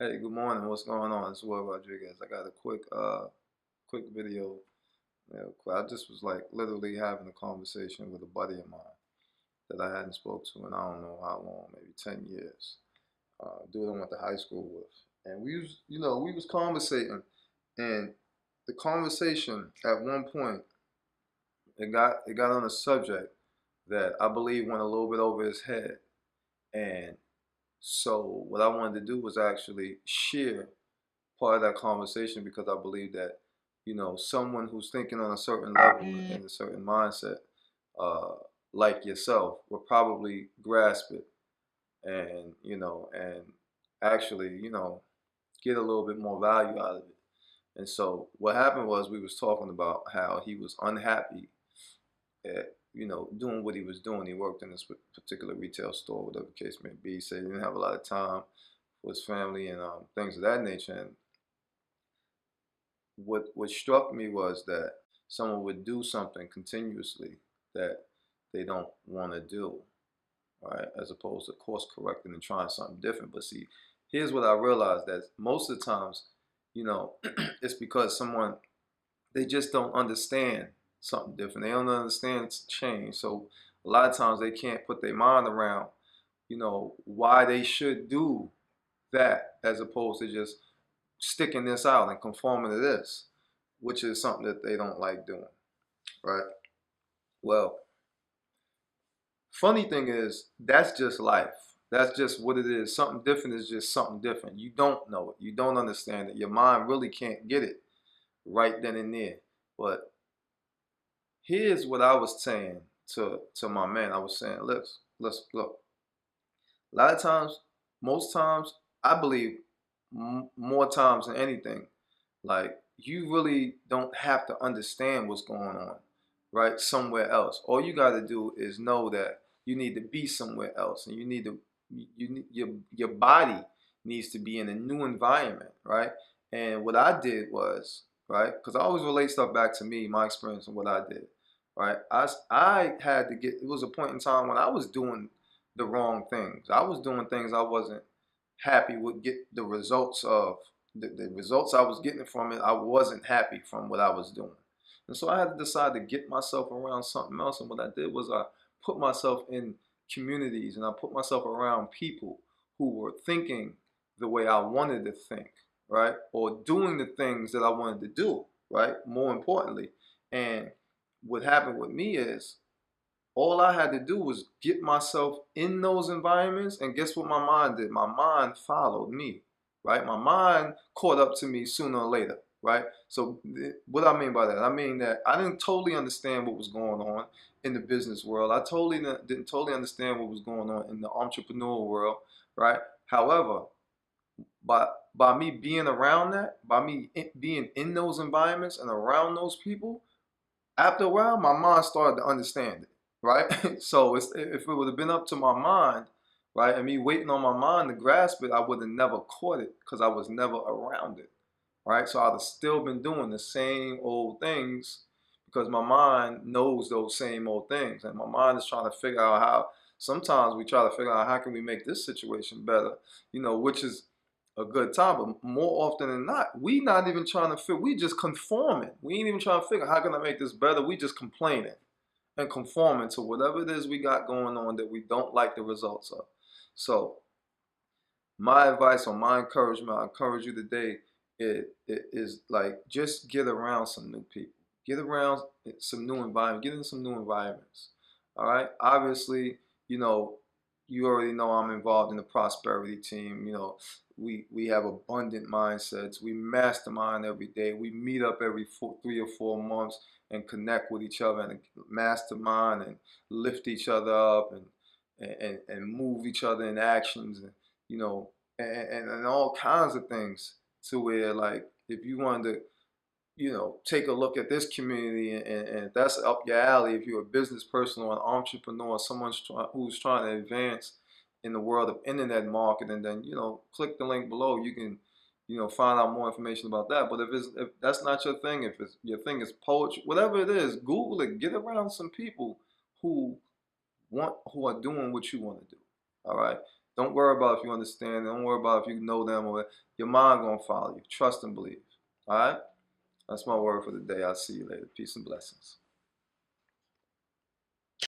Hey, good morning. What's going on? It's Will Rodriguez. I got a quick video. I just was like literally having a conversation with a buddy of mine that I hadn't spoke to in I don't know how long, maybe 10 years. Dude I went to high school with, and we was conversating, and the conversation at one point it got on a subject that I believe went a little bit over his head, and so what I wanted to do was actually share part of that conversation because I believe that, someone who's thinking on a certain level in a certain mindset, uh, like yourself, will probably grasp it and, and actually, get a little bit more value out of it. And so what happened was we was talking about how he was unhappy at, doing what he was doing. He worked in this particular retail store, whatever the case may be. So he didn't have a lot of time for his family and things of that nature. And what struck me was that someone would do something continuously that they don't want to do, right? As opposed to course correcting and trying something different. But see, here's what I realized, that most of the times, it's because someone, they just don't understand something different. They don't understand change. So a lot of times they can't put their mind around, why they should do that as opposed to just sticking this out and conforming to this, which is something that they don't like doing, right? Well, funny thing is, that's just life. That's just what it is. Something different is just something different. You don't know it. You don't understand it. Your mind really can't get it right then and there. But here's what I was saying to my man. I was saying, look. A lot of times, most times, I believe more times than anything, like you really don't have to understand what's going on, right? Somewhere else. All you got to do is know that you need to be somewhere else, and your body needs to be in a new environment, right? And what I did was, right, because I always relate stuff back to me, my experience, and what I did, right? I had to get. It was a point in time when I was doing the wrong things. I was doing things I wasn't happy with. Get the results of the results I was getting from it. I wasn't happy from what I was doing, and so I had to decide to get myself around something else. And what I did was I put myself in communities, and I put myself around people who were thinking the way I wanted to think, right, or doing the things that I wanted to do, right. More importantly, and what happened with me is all I had to do was get myself in those environments, and guess what my mind did? My mind followed me, right? My mind caught up to me sooner or later, right? So what I mean by that, I mean that I didn't totally understand what was going on in the business world. I didn't totally understand what was going on in the entrepreneurial world, right? However, by me being around that, by me being in those environments and around those people, after a while, my mind started to understand it, right? So if it would have been up to my mind, right, and me waiting on my mind to grasp it, I would have never caught it because I was never around it, right? So I'd have still been doing the same old things because my mind knows those same old things, and my mind is trying to figure out how. Sometimes we try to figure out how can we make this situation better, which is a good time, but more often than not, we not even trying to figure. We just conforming. We ain't even trying to figure how can I make this better. We just complaining and conforming to whatever it is we got going on that we don't like the results of. So my advice or my encouragement, I encourage you today, it is like just get around some new people. Get around some new environment. Get in some new environments. All right. Obviously, you know, you already know I'm involved in the prosperity team. We have abundant mindsets. We mastermind every day. We meet up every 3 or 4 months and connect with each other and mastermind and lift each other up and move each other in actions, and you know and all kinds of things, to where, like, if you wanted to take a look at this community, and if that's up your alley, if you're a business person or an entrepreneur, someone who's trying to advance in the world of internet marketing, then click the link below. You can find out more information about that. But if that's not your thing, if your thing is poetry, whatever it is, Google it. Get around some people who are doing what you want to do. All right. Don't worry about if you understand. Don't worry about if you know them or your mind gonna follow you. Trust and believe. All right. That's my word for the day. I'll see you later. Peace and blessings.